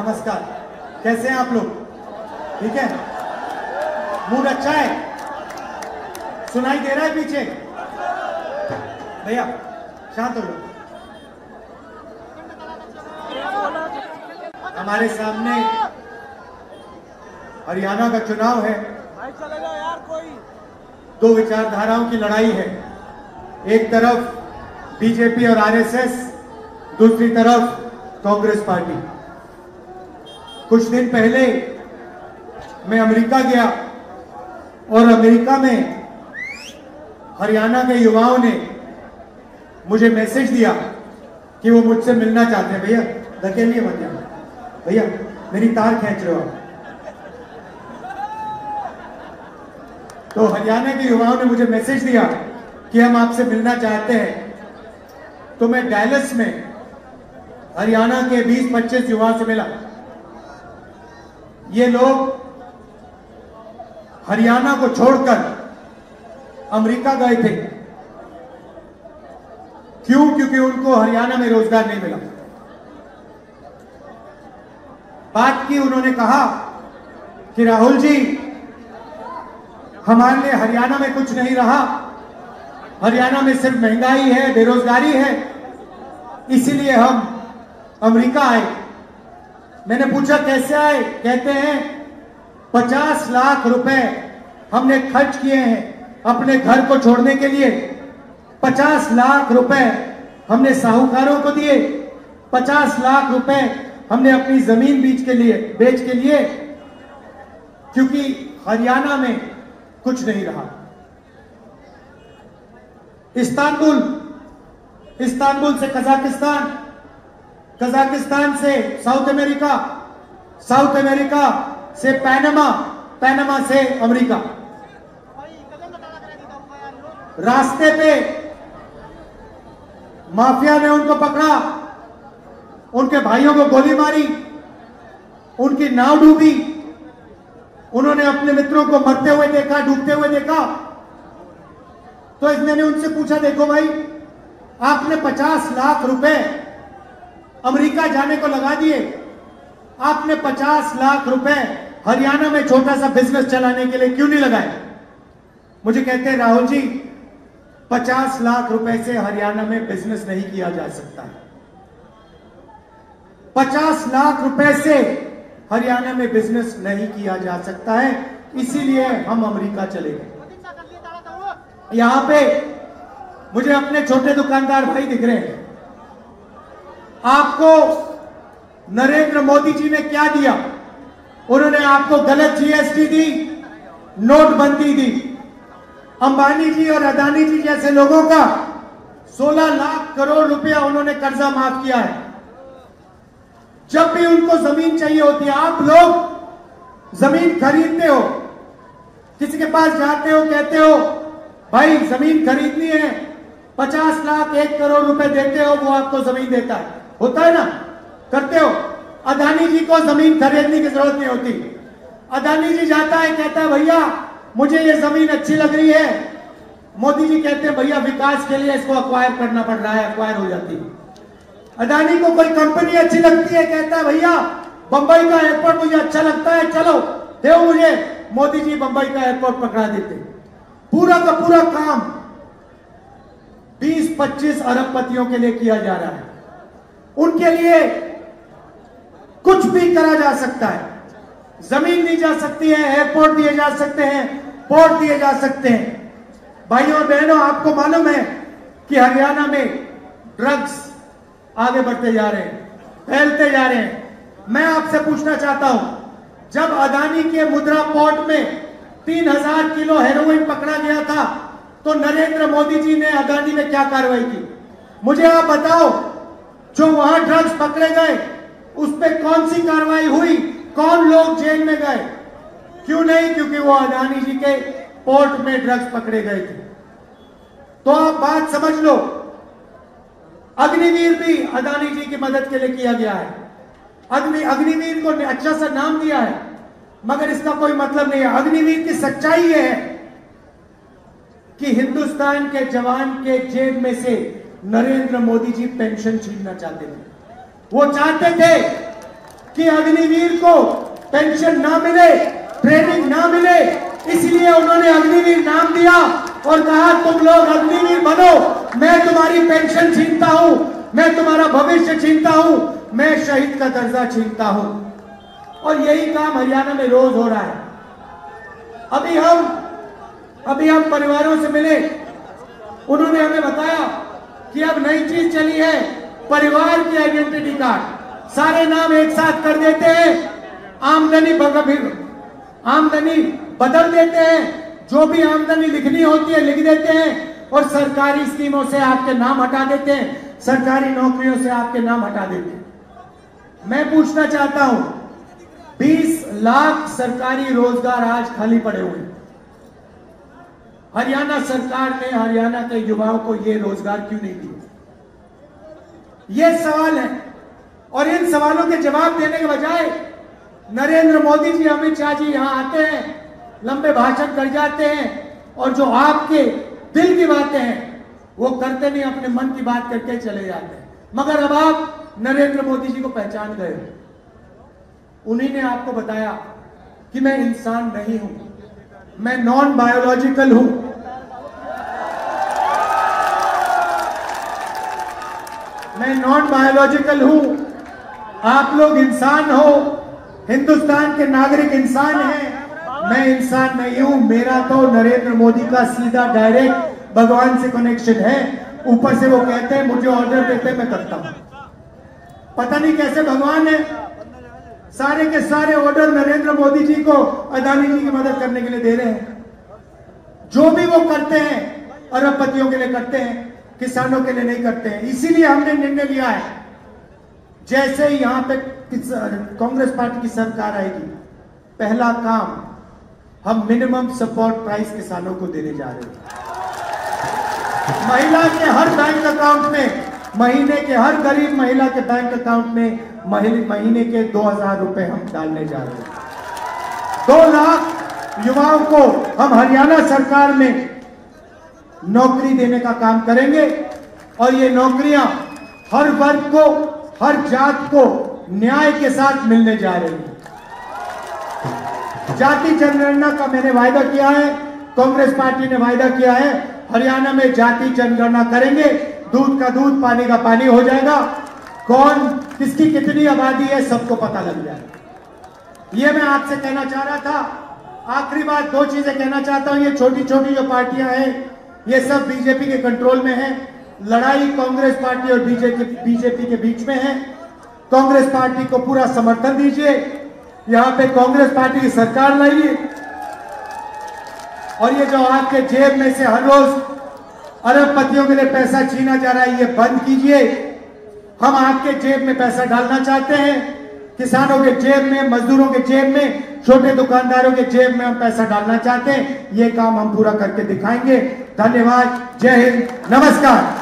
नमस्कार, कैसे हैं आप लोग? ठीक है, मूड अच्छा है? सुनाई दे रहा है पीछे? भैया शांत हो जाओ। हमारे सामने हरियाणा का चुनाव है। दो विचारधाराओं की लड़ाई है। एक तरफ बीजेपी और आरएसएस, दूसरी तरफ कांग्रेस पार्टी। कुछ दिन पहले मैं अमेरिका गया और अमेरिका में हरियाणा के युवाओं ने मुझे मैसेज दिया कि वो मुझसे मिलना चाहते हैं। भैया धकेलिए मत जाना, भैया मेरी तार खींच रहे हो आप। तो हरियाणा के युवाओं ने मुझे मैसेज दिया कि हम आपसे मिलना चाहते हैं। तो मैं डैलस में हरियाणा के 20-25 युवाओं से मिला। ये लोग हरियाणा को छोड़कर अमेरिका गए थे। क्यों? क्योंकि उनको हरियाणा में रोजगार नहीं मिला। बात की, उन्होंने कहा कि राहुल जी, हमारे लिए हरियाणा में कुछ नहीं रहा। हरियाणा में सिर्फ महंगाई है, बेरोजगारी है, इसीलिए हम अमेरिका आए। मैंने पूछा कैसे आए? कहते हैं 50 लाख रुपए हमने खर्च किए हैं अपने घर को छोड़ने के लिए। 50 लाख रुपए हमने साहूकारों को दिए। 50 लाख रुपए हमने अपनी जमीन बेच के लिए क्योंकि हरियाणा में कुछ नहीं रहा। इस्तांबुल से कजाकिस्तान, कजाकिस्तान से साउथ अमेरिका, साउथ अमेरिका से पैनामा से अमेरिका। रास्ते पे माफिया ने उनको पकड़ा, उनके भाइयों को गोली मारी, उनकी नाव डूबी। उन्होंने अपने मित्रों को मरते हुए देखा, डूबते हुए देखा। तो मैंने उनसे पूछा, देखो भाई, आपने 50 लाख रुपए अमेरिका जाने को लगा दिए, आपने 50 लाख रुपए हरियाणा में छोटा सा बिजनेस चलाने के लिए क्यों नहीं लगाए? मुझे कहते हैं राहुल जी, 50 लाख रुपए से हरियाणा में बिजनेस नहीं किया जा सकता है। 50 लाख रुपए से हरियाणा में बिजनेस नहीं किया जा सकता है, इसीलिए हम अमेरिका चले गए। यहां पे मुझे अपने छोटे दुकानदार भाई दिख रहे हैं। आपको नरेंद्र मोदी जी ने क्या दिया? उन्होंने आपको गलत जीएसटी दी, नोटबंदी दी। अंबानी जी और अदानी जी जैसे लोगों का 16 लाख करोड़ रुपया उन्होंने कर्जा माफ किया है। जब भी उनको जमीन चाहिए होती है, आप लोग जमीन खरीदते हो, किसी के पास जाते हो, कहते हो भाई जमीन खरीदनी है, 50 लाख 1 करोड़ रुपए देते हो, वो आपको जमीन देता है। होता है ना? करते हो। अदानी जी को जमीन खरीदने की जरूरत नहीं होती। अदानी जी जाता है, कहता है भैया मुझे ये जमीन अच्छी लग रही है। मोदी जी कहते हैं भैया विकास के लिए इसको अक्वायर करना पड़ रहा है, अक्वायर हो जाती है। अदानी को कोई कंपनी अच्छी लगती है, कहता है भैया बंबई का एयरपोर्ट मुझे अच्छा लगता है, चलो दे मुझे। मोदी जी बंबई का एयरपोर्ट पकड़ा देते। पूरा का पूरा काम 20-25 अरबपतियों के लिए किया जा रहा है। उनके लिए कुछ भी करा जा सकता है। जमीन दी जा सकती है, एयरपोर्ट दिए जा सकते हैं, पोर्ट दिए जा सकते हैं। भाइयों और बहनों, आपको मालूम है कि हरियाणा में ड्रग्स आगे बढ़ते जा रहे हैं, फैलते जा रहे हैं। मैं आपसे पूछना चाहता हूं, जब अदानी के मुद्रा पोर्ट में 3000 किलो हेरोइन पकड़ा गया था, तो नरेंद्र मोदी जी ने अदानी में क्या कार्रवाई की? मुझे आप बताओ, जो वहां ड्रग्स पकड़े गए उस पर कौन सी कार्रवाई हुई? कौन लोग जेल में गए? क्यों नहीं? क्योंकि वो अदानी जी के पोर्ट में ड्रग्स पकड़े गए थे। तो आप बात समझ लो, अग्निवीर भी अदानी जी की मदद के लिए किया गया है। अग्निवीर को अच्छा सा नाम दिया है, मगर इसका कोई मतलब नहीं है। अग्निवीर की सच्चाई यह है कि हिंदुस्तान के जवान के जेब में से नरेंद्र मोदी जी पेंशन छीनना चाहते थे। वो चाहते थे कि अग्निवीर को पेंशन ना मिले, ट्रेनिंग ना मिले, इसलिए उन्होंने अग्निवीर नाम दिया और कहा तुम लोग अग्निवीर बनो, मैं तुम्हारी पेंशन छीनता हूं, मैं तुम्हारा भविष्य छीनता हूं, मैं शहीद का दर्जा छीनता हूं। और यही काम हरियाणा में रोज हो रहा है। अभी हम परिवारों से मिले, उन्होंने हमें बताया कि अब नई चीज चली है, परिवार की आइडेंटिटी कार्ड, सारे नाम एक साथ कर देते हैं, आमदनी बदल देते हैं, जो भी आमदनी लिखनी होती है लिख देते हैं और सरकारी स्कीमों से आपके नाम हटा देते हैं, सरकारी नौकरियों से आपके नाम हटा देते हैं। मैं पूछना चाहता हूं, 20 लाख सरकारी रोजगार आज खाली पड़े हुए हैं। हरियाणा सरकार ने हरियाणा के युवाओं को यह रोजगार क्यों नहीं दिए? यह सवाल है। और इन सवालों के जवाब देने के बजाय नरेंद्र मोदी जी, अमित शाह जी यहां आते हैं, लंबे भाषण कर जाते हैं और जो आपके दिल की बातें हैं वो करते नहीं, अपने मन की बात करके चले जाते हैं। मगर अब आप नरेंद्र मोदी जी को पहचान गए। उन्हीं ने आपको बताया कि मैं इंसान नहीं हूं, मैं नॉन बायोलॉजिकल हूं। मैं नॉन बायोलॉजिकल हूं, आप लोग इंसान हो, हिंदुस्तान के नागरिक इंसान हैं, मैं इंसान नहीं हूं। मेरा तो नरेंद्र मोदी का सीधा डायरेक्ट भगवान से कनेक्शन है। ऊपर से वो कहते हैं, मुझे ऑर्डर देते हैं, मैं करता हूं। पता नहीं कैसे भगवान है, सारे के सारे ऑर्डर नरेंद्र मोदी जी को अदानी जी की मदद करने के लिए दे रहे हैं। जो भी वो करते हैं अरबपतियों के लिए करते हैं, किसानों के लिए नहीं करते हैं। इसीलिए हमने निर्णय लिया है, जैसे ही यहां पे कांग्रेस पार्टी की सरकार आएगी, पहला काम हम मिनिमम सपोर्ट प्राइस किसानों को देने जा रहे हैं। महिला के हर बैंक अकाउंट में, महीने के हर गरीब महिला के बैंक अकाउंट में महीने के 2000 रुपए हम डालने जा रहे हैं। 2 लाख युवाओं को हम हरियाणा सरकार में नौकरी देने का काम करेंगे और ये नौकरियां हर वर्ग को, हर जात को न्याय के साथ मिलने जा रही है। जाति जनगणना का मैंने वायदा किया है, कांग्रेस पार्टी ने वायदा किया है, हरियाणा में जाति जनगणना करेंगे, दूध का दूध, पानी का पानी हो जाएगा, कौन किसकी कितनी आबादी है सबको पता लग जाएगा। ये मैं आपसे कहना चाह रहा था। आखिरी बात, 2 चीजें कहना चाहता हूं। ये छोटी छोटी जो पार्टियां हैं ये सब बीजेपी के कंट्रोल में है। लड़ाई कांग्रेस पार्टी और बीजेपी के बीच में है। कांग्रेस पार्टी को पूरा समर्थन दीजिए, यहां पे कांग्रेस पार्टी की सरकार लाइए और ये जो आपके जेब में से हर रोज अरबपतियों के लिए पैसा छीना जा रहा है, ये बंद कीजिए। हम आपके जेब में पैसा डालना चाहते हैं, किसानों के जेब में, मजदूरों के जेब में, छोटे दुकानदारों के जेब में हम पैसा डालना चाहते हैं। ये काम हम पूरा करके दिखाएंगे। धन्यवाद, जय हिंद, नमस्कार।